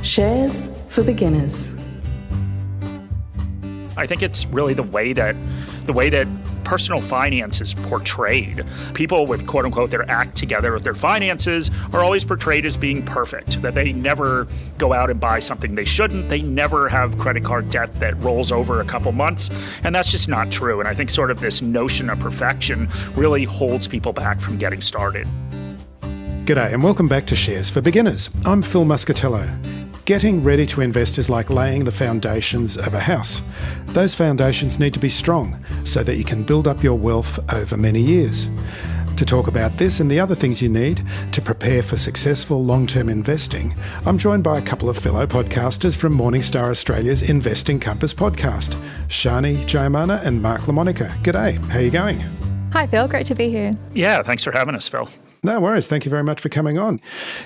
Shares for Beginners. I think it's really the way that personal finance is portrayed. People with quote unquote their act together with their finances are always portrayed as being perfect, that they never go out and buy something they shouldn't. They never have credit card debt that rolls over a couple months. And that's just not true. And I think sort of this notion of perfection really holds people back from getting started. G'day and welcome back to Shares for Beginners. I'm Phil Muscatello. Getting ready to invest is like laying the foundations of a house. Those foundations need to be strong so that you can build up your wealth over many years. To talk about this and the other things you need to prepare for successful long-term investing, I'm joined by a couple of fellow podcasters from Morningstar Australia's Investing Compass podcast, Shani Jayamanne and Mark LaMonica. G'day, how are you going? Hi Phil, great to be here. Yeah, thanks for having us, Phil. No worries. Thank you very much for coming on.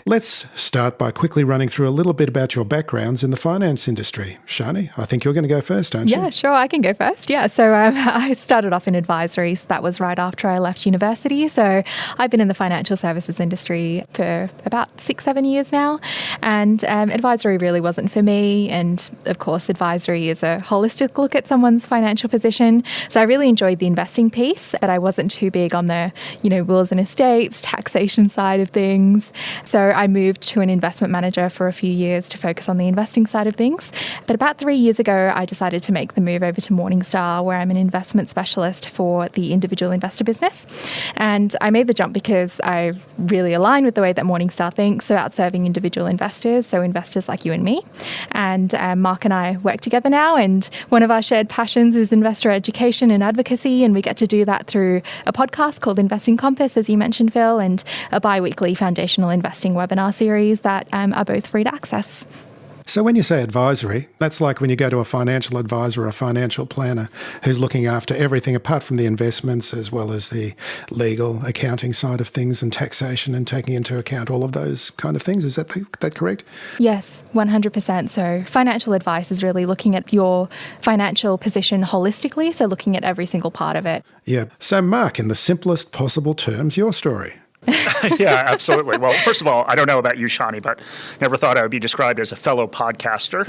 Let's start by quickly running through a little bit about your backgrounds in the finance industry. Shani, I think you're going to go first, aren't you? Yeah, sure. I can go first. Yeah. So I started off in advisory. So that was right after I left university. So I've been in the financial services industry for about 6-7 years now. And advisory really wasn't for me. And of course, advisory is a holistic look at someone's financial position. So I really enjoyed the investing piece, but I wasn't too big on the, wills and estates, taxation side of things. So I moved to an investment manager for a few years to focus on the investing side of things. But about 3 years ago, I decided to make the move over to Morningstar, where I'm an investment specialist for the individual investor business. And I made the jump because I really align with the way that Morningstar thinks about serving individual investors, so investors like you and me. And Mark and I work together now, and one of our shared passions is investor education and advocacy, and we get to do that through a podcast called Investing Compass, as you mentioned, Phil, and a bi-weekly foundational investing webinar series that are both free to access. So when you say advisory, that's like when you go to a financial advisor or a financial planner who's looking after everything apart from the investments, as well as the legal, accounting side of things and taxation and taking into account all of those kind of things. Is that correct? Yes, 100%. So financial advice is really looking at your financial position holistically, so looking at every single part of it. Yeah. So Mark, in the simplest possible terms, your story. Yeah, absolutely. Well, first of all, I don't know about you, Shani, but never thought I would be described as a fellow podcaster.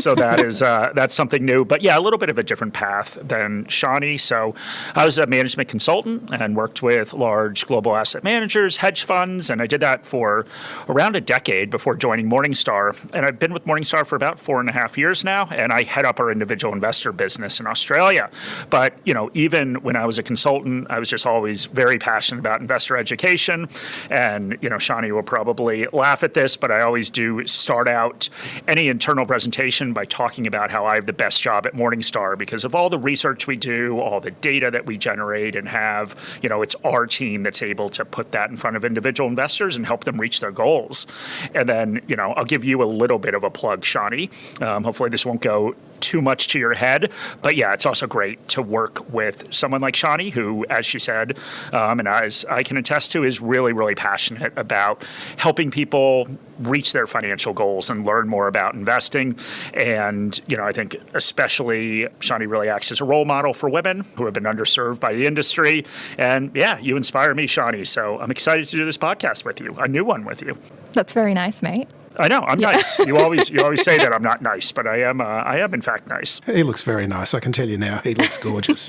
So that's something new. But yeah, a little bit of a different path than Shani. So I was a management consultant and worked with large global asset managers, hedge funds, and I did that for around a decade before joining Morningstar. And I've been with Morningstar for about 4.5 years now, and I head up our individual investor business in Australia. But, even when I was a consultant, I was just always very passionate about investor education. And, Shani will probably laugh at this, but I always do start out any internal presentation by talking about how I have the best job at Morningstar because of all the research we do, all the data that we generate and have. It's our team that's able to put that in front of individual investors and help them reach their goals. And then, I'll give you a little bit of a plug, Shani. Hopefully this won't go too much to your head. But yeah, it's also great to work with someone like Shani, who, as she said, and as I can attest to, is really, really passionate about helping people reach their financial goals and learn more about investing. And, I think especially Shani really acts as a role model for women who have been underserved by the industry. And yeah, you inspire me, Shani. So I'm excited to do this podcast with you, a new one with you. That's very nice, mate. I know, I'm nice. You always say that I'm not nice, but I am in fact nice. He looks very nice, I can tell you now. He looks gorgeous.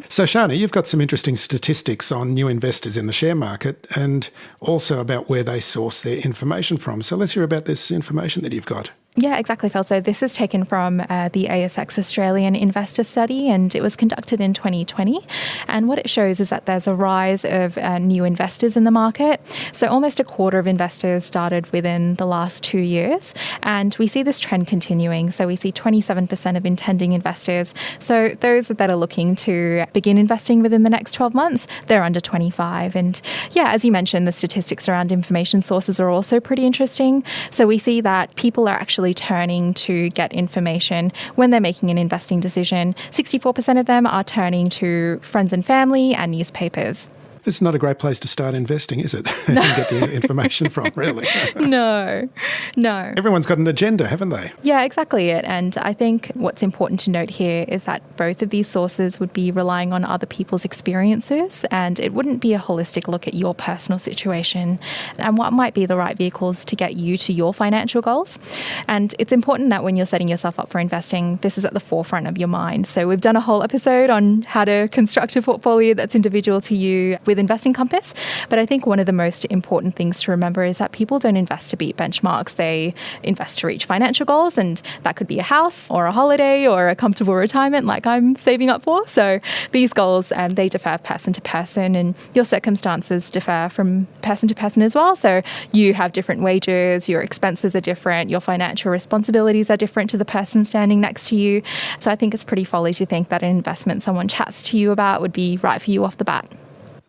So Shani, you've got some interesting statistics on new investors in the share market and also about where they source their information from. So let's hear about this information that you've got. Yeah, exactly, Phil. So this is taken from the ASX Australian Investor Study, and it was conducted in 2020. And what it shows is that there's a rise of new investors in the market. So almost a quarter of investors started within the last 2 years. And we see this trend continuing. So we see 27% of intending investors. So those that are looking to begin investing within the next 12 months, they're under 25. And yeah, as you mentioned, the statistics around information sources are also pretty interesting. So we see that people are actually turning to get information when they're making an investing decision. 64% of them are turning to friends and family and newspapers. This is not a great place to start investing, is it? You can get the information from, really. No. Everyone's got an agenda, haven't they? Yeah, exactly it. And I think what's important to note here is that both of these sources would be relying on other people's experiences, and it wouldn't be a holistic look at your personal situation and what might be the right vehicles to get you to your financial goals. And it's important that when you're setting yourself up for investing, this is at the forefront of your mind. So we've done a whole episode on how to construct a portfolio that's individual to you with Investing Compass. But I think one of the most important things to remember is that people don't invest to beat benchmarks. They invest to reach financial goals, and that could be a house or a holiday or a comfortable retirement like I'm saving up for. So these goals, they differ person to person, and your circumstances differ from person to person as well. So you have different wages, your expenses are different, your financial responsibilities are different to the person standing next to you. So I think it's pretty folly to think that an investment someone chats to you about would be right for you off the bat.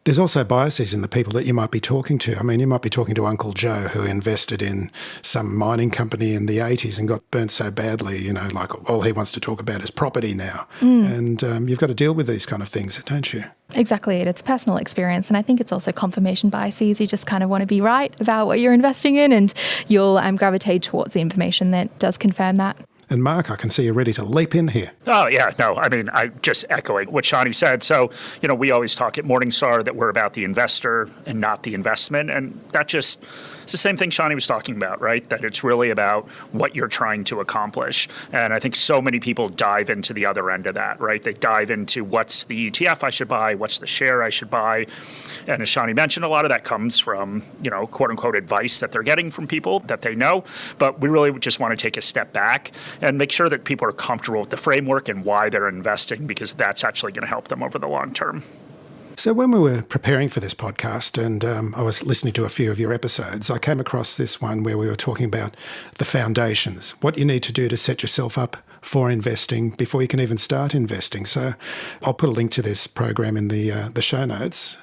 There's also biases in the people that you might be talking to. I mean, you might be talking to Uncle Joe who invested in some mining company in the 80s and got burnt so badly, like all he wants to talk about is property now. And you've got to deal with these kind of things, don't you? Exactly. It's personal experience. And I think it's also confirmation biases. You just kind of want to be right about what you're investing in, and you'll gravitate towards the information that does confirm that. And Mark, I can see you're ready to leap in here. Oh, yeah. No, I mean, I just echoing what Shani said. So, we always talk at Morningstar that we're about the investor and not the investment. And that just, it's the same thing Shani was talking about, right? That it's really about what you're trying to accomplish. And I think so many people dive into the other end of that, right? They dive into what's the ETF I should buy, what's the share I should buy. And as Shani mentioned, a lot of that comes from, quote unquote advice that they're getting from people that they know. But we really just want to take a step back and make sure that people are comfortable with the framework and why they're investing, because that's actually going to help them over the long term. So when we were preparing for this podcast and I was listening to a few of your episodes, I came across this one where we were talking about the foundations, what you need to do to set yourself up for investing before you can even start investing. So I'll put a link to this program in the show notes.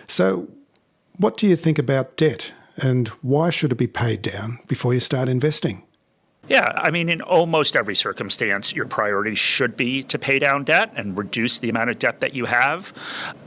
So what do you think about debt, and why should it be paid down before you start investing? Yeah, I mean, in almost every circumstance, your priority should be to pay down debt and reduce the amount of debt that you have,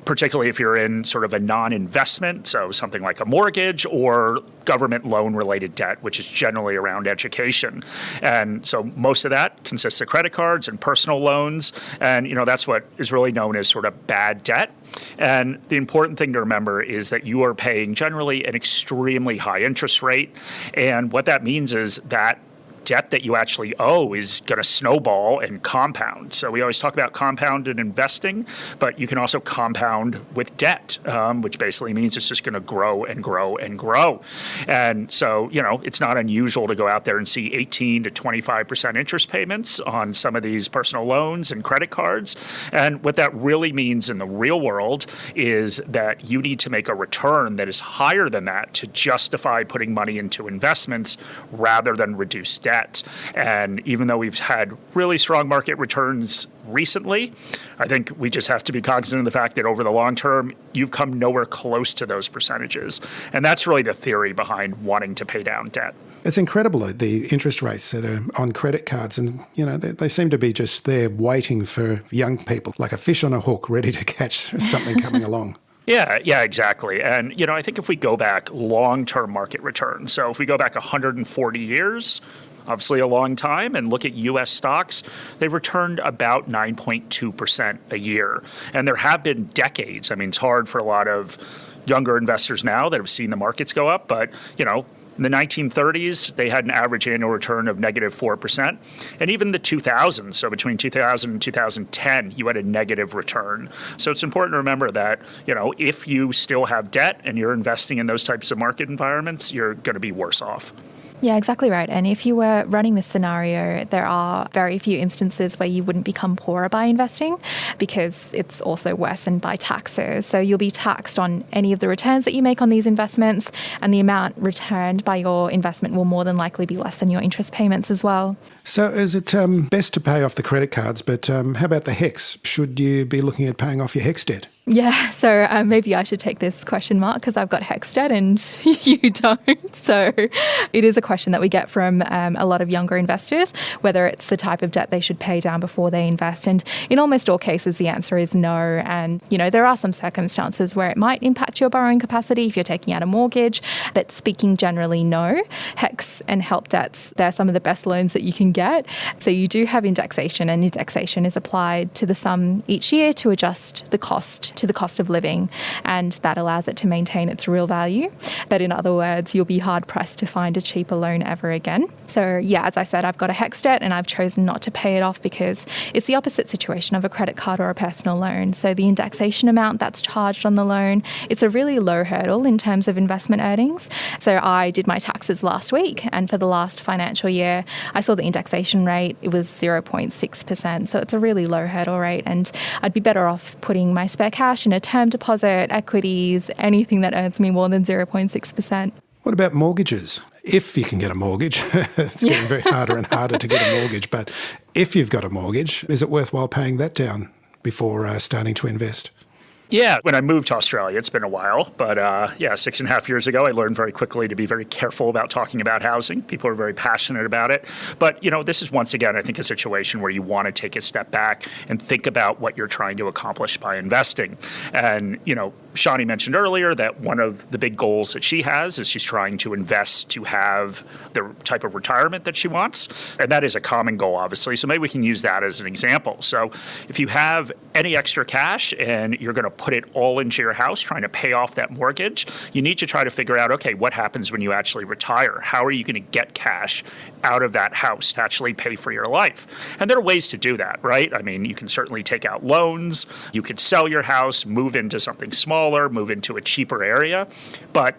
particularly if you're in sort of a non-investment, so something like a mortgage or government loan-related debt, which is generally around education. And so most of that consists of credit cards and personal loans, and that's what is really known as sort of bad debt. And the important thing to remember is that you are paying generally an extremely high interest rate, and what that means is that debt that you actually owe is going to snowball and compound. So we always talk about compound in investing, but you can also compound with debt, which basically means it's just going to grow and grow and grow. And so, it's not unusual to go out there and see 18 to 25% interest payments on some of these personal loans and credit cards. And what that really means in the real world is that you need to make a return that is higher than that to justify putting money into investments rather than reduce debt. And even though we've had really strong market returns recently, I think we just have to be cognizant of the fact that over the long term, you've come nowhere close to those percentages. And that's really the theory behind wanting to pay down debt. It's incredible, the interest rates that are on credit cards. And, they seem to be just there waiting for young people, like a fish on a hook, ready to catch something coming along. Yeah, exactly. And, I think if we go back long-term market returns, so if we go back 140 years, obviously a long time, and look at U.S. stocks, they've returned about 9.2% a year. And there have been decades. I mean, it's hard for a lot of younger investors now that have seen the markets go up, but, in the 1930s, they had an average annual return of negative 4%. And even the 2000s, so between 2000 and 2010, you had a negative return. So it's important to remember that, if you still have debt and you're investing in those types of market environments, you're going to be worse off. Yeah, exactly right. And if you were running this scenario, there are very few instances where you wouldn't become poorer by investing, because it's also worsened by taxes. So you'll be taxed on any of the returns that you make on these investments, and the amount returned by your investment will more than likely be less than your interest payments as well. So is it best to pay off the credit cards, but how about the HEX? Should you be looking at paying off your HEX debt? Yeah, so maybe I should take this question, Mark, because I've got HEX debt and you don't. So it is a question that we get from a lot of younger investors, whether it's the type of debt they should pay down before they invest. And in almost all cases, the answer is no. And, there are some circumstances where it might impact your borrowing capacity if you're taking out a mortgage, but speaking generally, no. HEX and HELP debts, they're some of the best loans that you can get. So you do have indexation, and indexation is applied to the sum each year to adjust the cost to the cost of living, and that allows it to maintain its real value. But in other words, you'll be hard pressed to find a cheaper loan ever again. So yeah, as I said, I've got a HEX debt and I've chosen not to pay it off because it's the opposite situation of a credit card or a personal loan. So the indexation amount that's charged on the loan, it's a really low hurdle in terms of investment earnings. So I did my taxes last week, and for the last financial year, I saw the indexation rate, it was 0.6%. So it's a really low hurdle rate, and I'd be better off putting my spare cash in a term deposit, equities, anything that earns me more than 0.6%. What about mortgages? If you can get a mortgage, it's getting very harder and harder to get a mortgage, but if you've got a mortgage, is it worthwhile paying that down before starting to invest? Yeah, when I moved to Australia, it's been a while, but 6.5 years ago, I learned very quickly to be very careful about talking about housing. People are very passionate about it. But, this is once again, I think, a situation where you want to take a step back and think about what you're trying to accomplish by investing. And, Shani mentioned earlier that one of the big goals that she has is she's trying to invest to have the type of retirement that she wants. And that is a common goal, obviously. So maybe we can use that as an example. So if you have any extra cash and you're going to put it all into your house, trying to pay off that mortgage, you need to try to figure out, okay, what happens when you actually retire? How are you going to get cash out of that house to actually pay for your life? And there are ways to do that, right? I mean, you can certainly take out loans. You could sell your house, move into something smaller, move into a cheaper area. But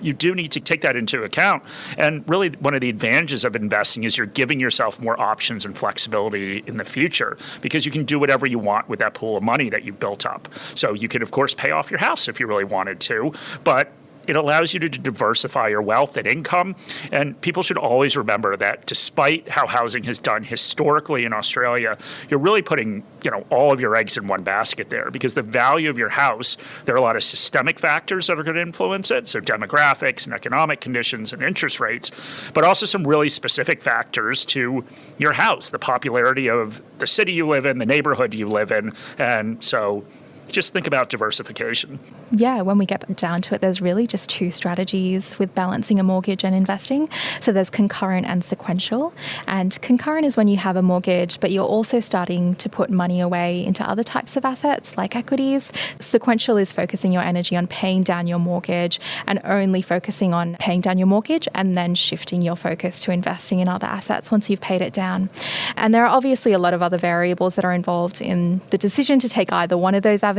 you do need to take that into account. And really, one of the advantages of investing is you're giving yourself more options and flexibility in the future, because you can do whatever you want with that pool of money that you've built up. So you could, of course, pay off your house if you really wanted to, but it allows you to diversify your wealth and income. And people should always remember that despite how housing has done historically in Australia, you're really putting, all of your eggs in one basket there, because the value of your house, there are a lot of systemic factors that are going to influence it. So demographics and economic conditions and interest rates, but also some really specific factors to your house, the popularity of the city you live in, the neighborhood you live in. And so just think about diversification. Yeah, when we get down to it, there's really just two strategies with balancing a mortgage and investing. So there's concurrent and sequential. And concurrent is when you have a mortgage, but you're also starting to put money away into other types of assets like equities. Sequential is focusing your energy on paying down your mortgage and only focusing on paying down your mortgage, and then shifting your focus to investing in other assets once you've paid it down. And there are obviously a lot of other variables that are involved in the decision to take either one of those avenues.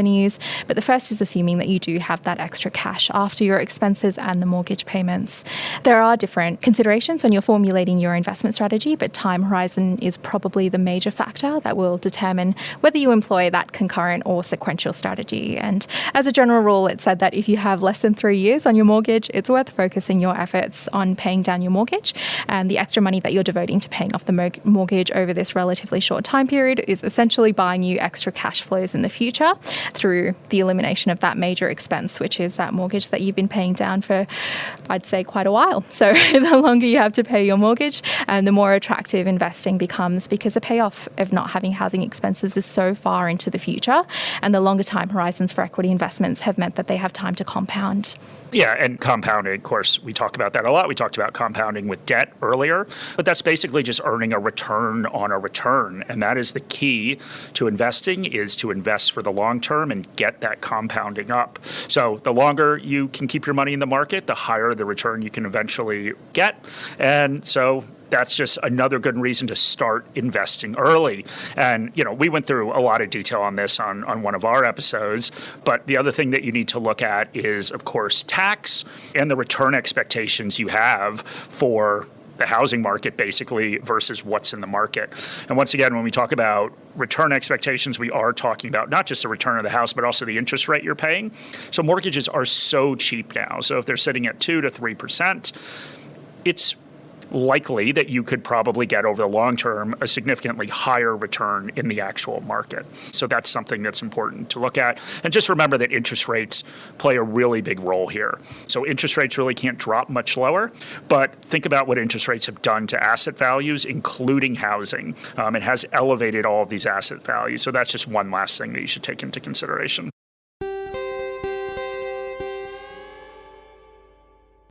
But the first is assuming that you do have that extra cash after your expenses and the mortgage payments. There are different considerations when you're formulating your investment strategy, but time horizon is probably the major factor that will determine whether you employ that concurrent or sequential strategy. And as a general rule, it's said that if you have less than 3 years on your mortgage, it's worth focusing your efforts on paying down your mortgage. And the extra money that you're devoting to paying off the mortgage over this relatively short time period is essentially buying you extra cash flows in the future through the elimination of that major expense, which is that mortgage that you've been paying down for, I'd say, quite a while. So the longer you have to pay your mortgage, and the more attractive investing becomes, because the payoff of not having housing expenses is so far into the future, and the longer time horizons for equity investments have meant that they have time to compound. Yeah, and compounding, of course, we talk about that a lot. We talked about compounding with debt earlier, but that's basically just earning a return on a return. And that is the key to investing, is to invest for the long term and get that compounding up. So the longer you can keep your money in the market, the higher the return you can eventually get. And so that's just another good reason to start investing early. And, we went through a lot of detail on this on one of our episodes. But the other thing that you need to look at is, of course, tax and the return expectations you have for the housing market, basically, versus what's in the market. And once again, when we talk about return expectations, we are talking about not just the return of the house, but also the interest rate you're paying. So mortgages are so cheap now. So if they're sitting at 2 to 3%, it's likely that you could probably get over the long term a significantly higher return in the actual market. So that's something that's important to look at. And just remember that interest rates play a really big role here. So interest rates really can't drop much lower, but think about what interest rates have done to asset values, including housing. It has elevated all of these asset values. So that's just one last thing that you should take into consideration.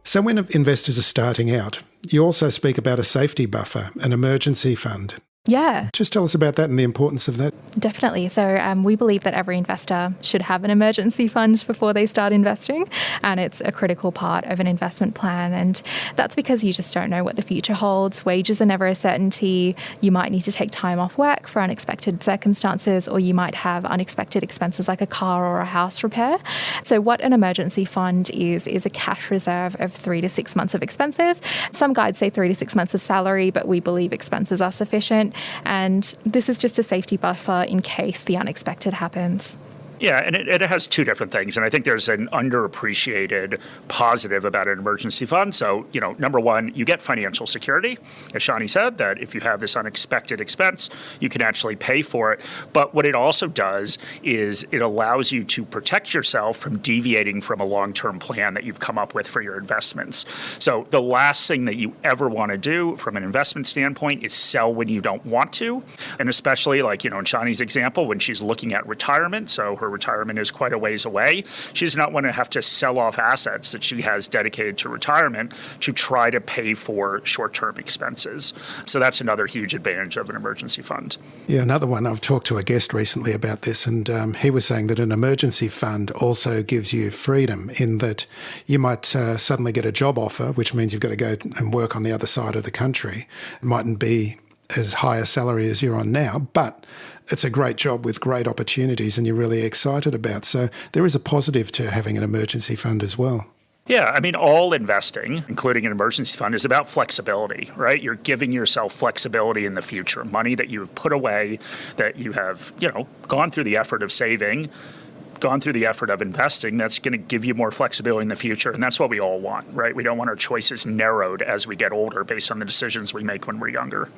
So when investors are starting out, you also speak about a safety buffer, an emergency fund. Yeah. Just tell us about that and the importance of that. Definitely. So we believe that every investor should have an emergency fund before they start investing, and it's a critical part of an investment plan. And that's because you just don't know what the future holds. Wages are never a certainty. You might need to take time off work for unexpected circumstances, or you might have unexpected expenses like a car or a house repair. So what an emergency fund is a cash reserve of 3 to 6 months of expenses. Some guides say 3 to 6 months of salary, but we believe expenses are sufficient. And this is just a safety buffer in case the unexpected happens. Yeah, and it has two different things. And I think there's an underappreciated positive about an emergency fund. So, number one, you get financial security. As Shani said, that if you have this unexpected expense, you can actually pay for it. But what it also does is it allows you to protect yourself from deviating from a long-term plan that you've come up with for your investments. So the last thing that you ever want to do from an investment standpoint is sell when you don't want to. And especially like, in Shani's example, when she's looking at retirement, so her retirement is quite a ways away. She does not want to have to sell off assets that she has dedicated to retirement to try to pay for short-term expenses. So that's another huge advantage of an emergency fund. Yeah, another one. I've talked to a guest recently about this, and he was saying that an emergency fund also gives you freedom in that you might suddenly get a job offer, which means you've got to go and work on the other side of the country. It mightn't be as high a salary as you're on now, but it's a great job with great opportunities and you're really excited about. So there is a positive to having an emergency fund as well. Yeah, I mean, all investing, including an emergency fund, is about flexibility, right? You're giving yourself flexibility in the future, money that you've put away, that you have, gone through the effort of saving, gone through the effort of investing. That's going to give you more flexibility in the future. And that's what we all want, right? We don't want our choices narrowed as we get older based on the decisions we make when we're younger.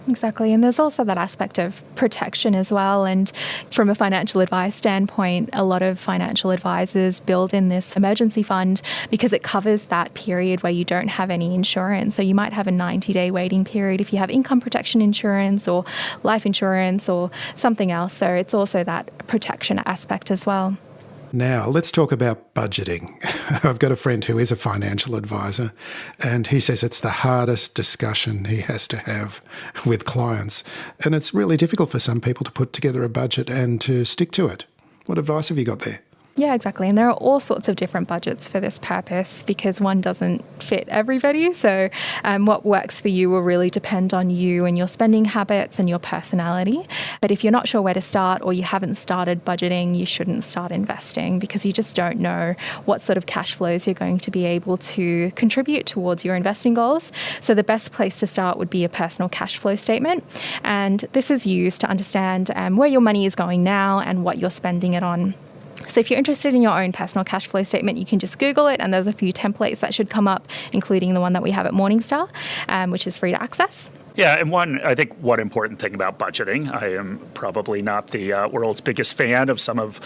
Exactly. And there's also that aspect of protection as well. And from a financial advice standpoint, a lot of financial advisors build in this emergency fund because it covers that period where you don't have any insurance. So you might have a 90-day waiting period if you have income protection insurance or life insurance or something else. So it's also that protection aspect as well. Now, let's talk about budgeting. I've got a friend who is a financial advisor, and he says it's the hardest discussion he has to have with clients. And it's really difficult for some people to put together a budget and to stick to it. What advice have you got there? Yeah, exactly. And there are all sorts of different budgets for this purpose because one doesn't fit everybody. So what works for you will really depend on you and your spending habits and your personality. But if you're not sure where to start or you haven't started budgeting, you shouldn't start investing because you just don't know what sort of cash flows you're going to be able to contribute towards your investing goals. So the best place to start would be a personal cash flow statement. And this is used to understand where your money is going now and what you're spending it on. So if you're interested in your own personal cash flow statement, you can just Google it, and there's a few templates that should come up, including the one that we have at Morningstar, which is free to access. Yeah, and I think one important thing about budgeting, I am probably not the world's biggest fan of some of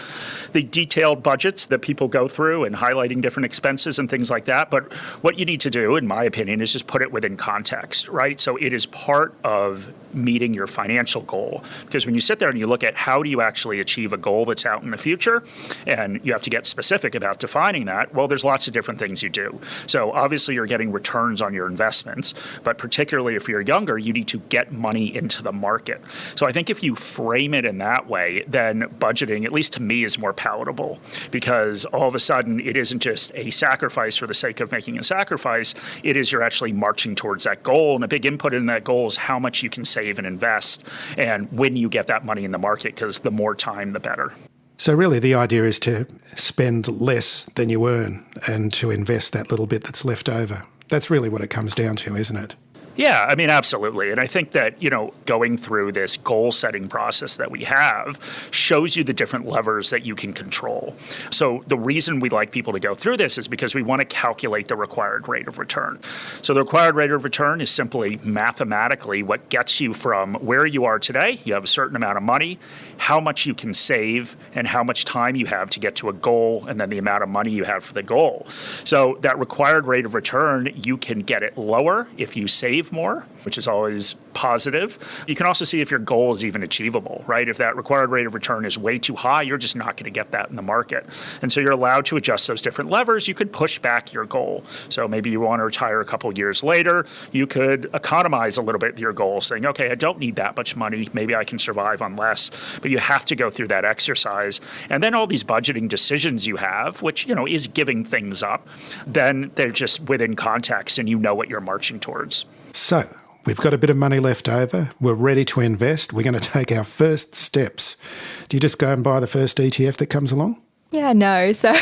the detailed budgets that people go through and highlighting different expenses and things like that. But what you need to do, in my opinion, is just put it within context, right? So it is part of meeting your financial goal. Because when you sit there and you look at how do you actually achieve a goal that's out in the future, and you have to get specific about defining that, well, there's lots of different things you do. So obviously you're getting returns on your investments, but particularly if you're younger, you need to get money into the market. So I think if you frame it in that way, then budgeting, at least to me, is more palatable because all of a sudden it isn't just a sacrifice for the sake of making a sacrifice. It is you're actually marching towards that goal. And a big input in that goal is how much you can save and invest and when you get that money in the market, because the more time, the better. So really the idea is to spend less than you earn and to invest that little bit that's left over. That's really what it comes down to, isn't it? Yeah, I mean, absolutely. And I think that, going through this goal setting process that we have shows you the different levers that you can control. So the reason we like people to go through this is because we want to calculate the required rate of return. So the required rate of return is simply mathematically what gets you from where you are today. You have a certain amount of money, how much you can save, and how much time you have to get to a goal, and then the amount of money you have for the goal. So that required rate of return, you can get it lower if you save more, which is always positive. You can also see if your goal is even achievable, right? If that required rate of return is way too high, you're just not going to get that in the market. And so you're allowed to adjust those different levers. You could push back your goal. So maybe you want to retire a couple years later. You could economize a little bit with your goal, saying, okay, I don't need that much money. Maybe I can survive on less. But you have to go through that exercise. And then all these budgeting decisions you have, which, is giving things up, then they're just within context and you know what you're marching towards. So, we've got a bit of money left over. We're ready to invest. We're going to take our first steps. Do you just go and buy the first ETF that comes along? Yeah, no. So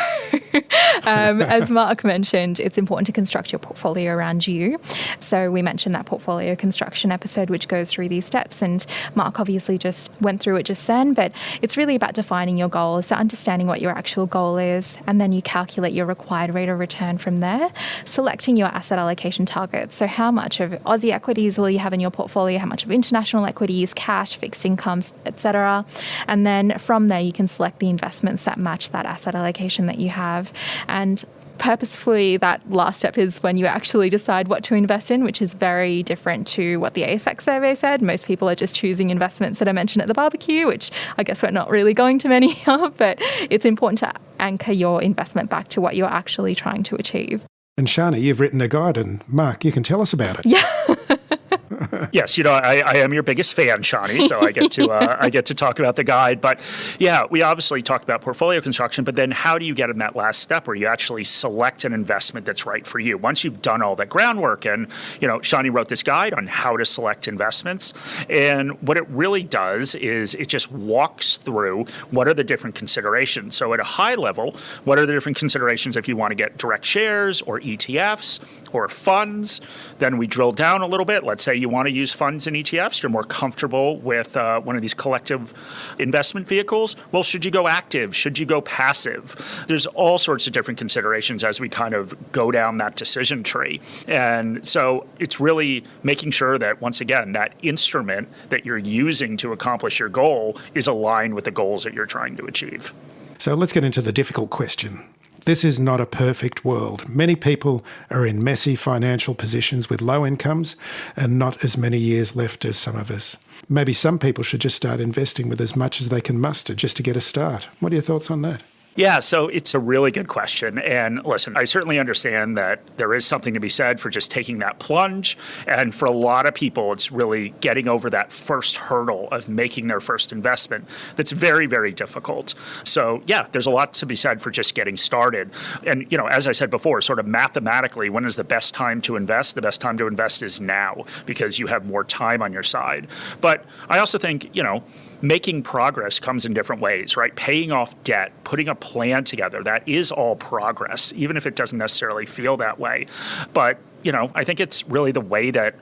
as Mark mentioned, it's important to construct your portfolio around you. So we mentioned that portfolio construction episode, which goes through these steps. And Mark obviously just went through it just then, but it's really about defining your goals, so understanding what your actual goal is, and then you calculate your required rate of return from there, selecting your asset allocation targets. So how much of Aussie equities will you have in your portfolio, how much of international equities, cash, fixed incomes, etc. And then from there, you can select the investments that match that asset allocation that you have. And purposefully, that last step is when you actually decide what to invest in, which is very different to what the ASX survey said. Most people are just choosing investments that are mentioned at the barbecue, which I guess we're not really going to many of, but it's important to anchor your investment back to what you're actually trying to achieve. And Shani, you've written a guide, and Mark, you can tell us about it. Yeah. Yes, I am your biggest fan, Shani, so I get to talk about the guide. But yeah, we obviously talked about portfolio construction, but then how do you get in that last step where you actually select an investment that's right for you? Once you've done all that groundwork, and Shani wrote this guide on how to select investments, and what it really does is it just walks through what are the different considerations. So at a high level, what are the different considerations if you want to get direct shares or ETFs or funds? Then we drill down a little bit. Let's say you want to use funds and ETFs. You're more comfortable with one of these collective investment vehicles. Well, should you go active? Should you go passive? There's all sorts of different considerations as we kind of go down that decision tree. And so it's really making sure that, once again, that instrument that you're using to accomplish your goal is aligned with the goals that you're trying to achieve. So let's get into the difficult question. This is not a perfect world. Many people are in messy financial positions with low incomes and not as many years left as some of us. Maybe some people should just start investing with as much as they can muster just to get a start. What are your thoughts on that? Yeah, so it's a really good question. And listen, I certainly understand that there is something to be said for just taking that plunge. And for a lot of people, it's really getting over that first hurdle of making their first investment that's very, very difficult. So yeah, there's a lot to be said for just getting started. And, as I said before, sort of mathematically, when is the best time to invest? The best time to invest is now because you have more time on your side. But I also think, making progress comes in different ways, right? Paying off debt, putting a plan together, that is all progress, even if it doesn't necessarily feel that way. But, I think it's really the way that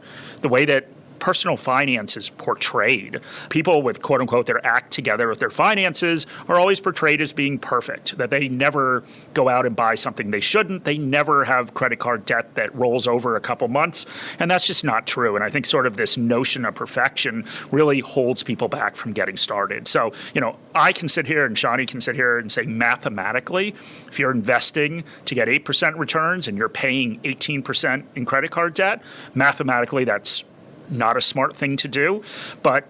personal finance is portrayed. People with, quote unquote, their act together with their finances are always portrayed as being perfect, that they never go out and buy something they shouldn't. They never have credit card debt that rolls over a couple months. And that's just not true. And I think sort of this notion of perfection really holds people back from getting started. So, I can sit here and Shani can sit here and say mathematically, if you're investing to get 8% returns and you're paying 18% in credit card debt, mathematically that's not a smart thing to do, but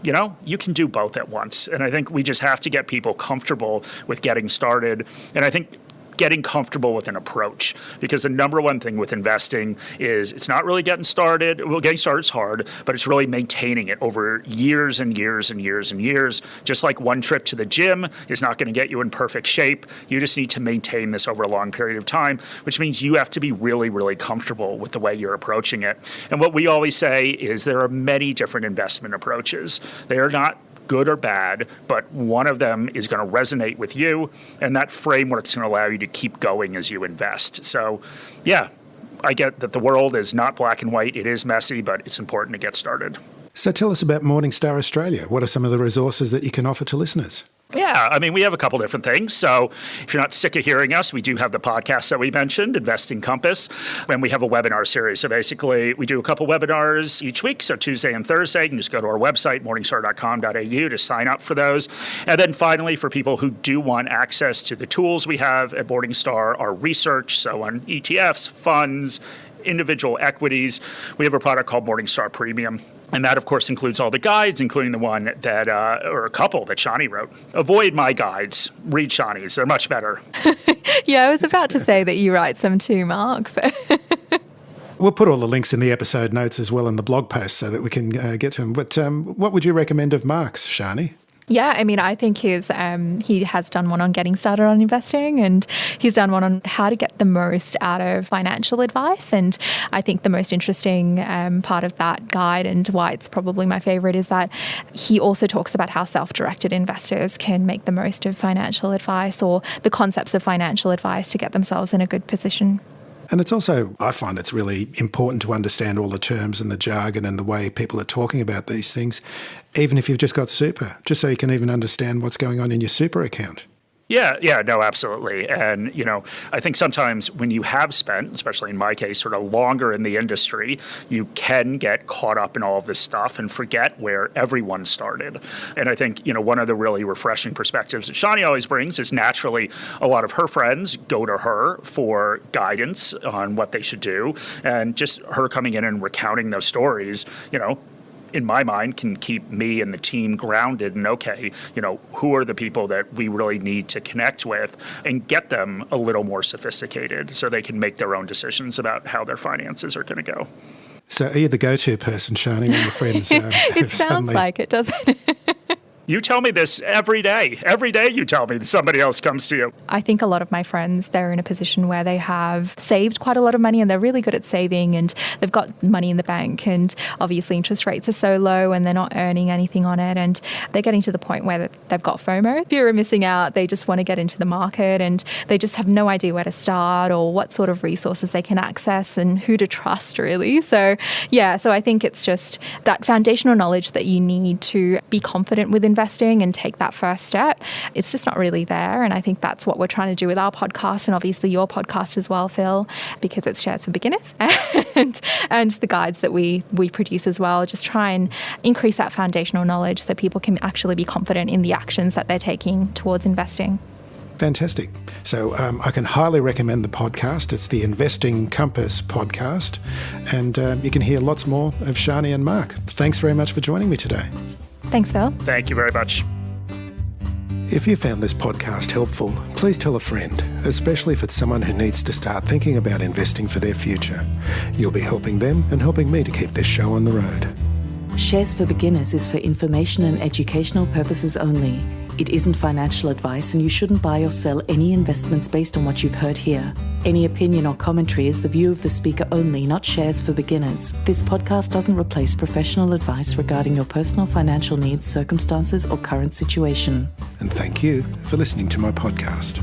you can do both at once. And I think we just have to get people comfortable with getting started. And I think getting comfortable with an approach, because the number one thing with investing is it's not really getting started. Well, getting started is hard, but it's really maintaining it over years and years and years and years. Just like one trip to the gym is not going to get you in perfect shape. You just need to maintain this over a long period of time, which means you have to be really, really comfortable with the way you're approaching it. And what we always say is there are many different investment approaches. They are not good or bad, but one of them is going to resonate with you, and that framework is going to allow you to keep going as you invest. So, yeah, I get that the world is not black and white. It is messy, but it's important to get started. So tell us about Morningstar Australia. What are some of the resources that you can offer to listeners? Yeah, I mean, we have a couple different things. So if you're not sick of hearing us, we do have the podcast that we mentioned, Investing Compass, and we have a webinar series. So basically, we do a couple webinars each week, so Tuesday and Thursday. You can just go to our website, morningstar.com.au, to sign up for those. And then finally, for people who do want access to the tools we have at Morningstar, our research, so on ETFs, funds, individual equities, we have a product called Morningstar Premium. And that, of course, includes all the guides, including the one that, or a couple that Shani wrote. Avoid my guides. Read Shani's. They're much better. Yeah, I was about to say that you write some too, Mark. But We'll put all the links in the episode notes as well in the blog post so that we can get to them. But what would you recommend of Mark's, Shani? yeah, I mean, I think he has done one on getting started on investing, and he's done one on how to get the most out of financial advice. And I think the most interesting part of that guide, and why it's probably my favorite, is that he also talks about how self-directed investors can make the most of financial advice, or the concepts of financial advice, to get themselves in a good position. And it's also, I find it's really important to understand all the terms and the jargon and the way people are talking about these things, even if you've just got super, just so you can even understand what's going on in your super account. Yeah, no, absolutely. And, I think sometimes when you have spent, especially in my case, sort of longer in the industry, you can get caught up in all of this stuff and forget where everyone started. And I think, one of the really refreshing perspectives that Shani always brings is, naturally, a lot of her friends go to her for guidance on what they should do. And just her coming in and recounting those stories, in my mind, can keep me and the team grounded and, okay, who are the people that we really need to connect with, and get them a little more sophisticated so they can make their own decisions about how their finances are going to go. So are you the go-to person, Shani, when your friends It sounds like it, doesn't it? You tell me this every day. Every day you tell me that somebody else comes to you. I think a lot of my friends, they're in a position where they have saved quite a lot of money, and they're really good at saving, and they've got money in the bank, and obviously interest rates are so low and they're not earning anything on it, and they're getting to the point where they've got FOMO, fear of missing out. They just want to get into the market, and they just have no idea where to start or what sort of resources they can access and who to trust, really. So I think it's just that foundational knowledge that you need to be confident with investing and take that first step. It's just not really there. And I think that's what we're trying to do with our podcast, and obviously your podcast as well, Phil, because it's Shares for Beginners, and the guides that we produce as well. Just try and increase that foundational knowledge so people can actually be confident in the actions that they're taking towards investing. Fantastic. So I can highly recommend the podcast. It's the Investing Compass podcast, and you can hear lots more of Shani and Mark. Thanks very much for joining me today. Thanks, Phil. Thank you very much. If you found this podcast helpful, please tell a friend, especially if it's someone who needs to start thinking about investing for their future. You'll be helping them and helping me to keep this show on the road. Shares for Beginners is for information and educational purposes only. It isn't financial advice, and you shouldn't buy or sell any investments based on what you've heard here. Any opinion or commentary is the view of the speaker only, not Shares for Beginners. This podcast doesn't replace professional advice regarding your personal financial needs, circumstances, or current situation. And thank you for listening to my podcast.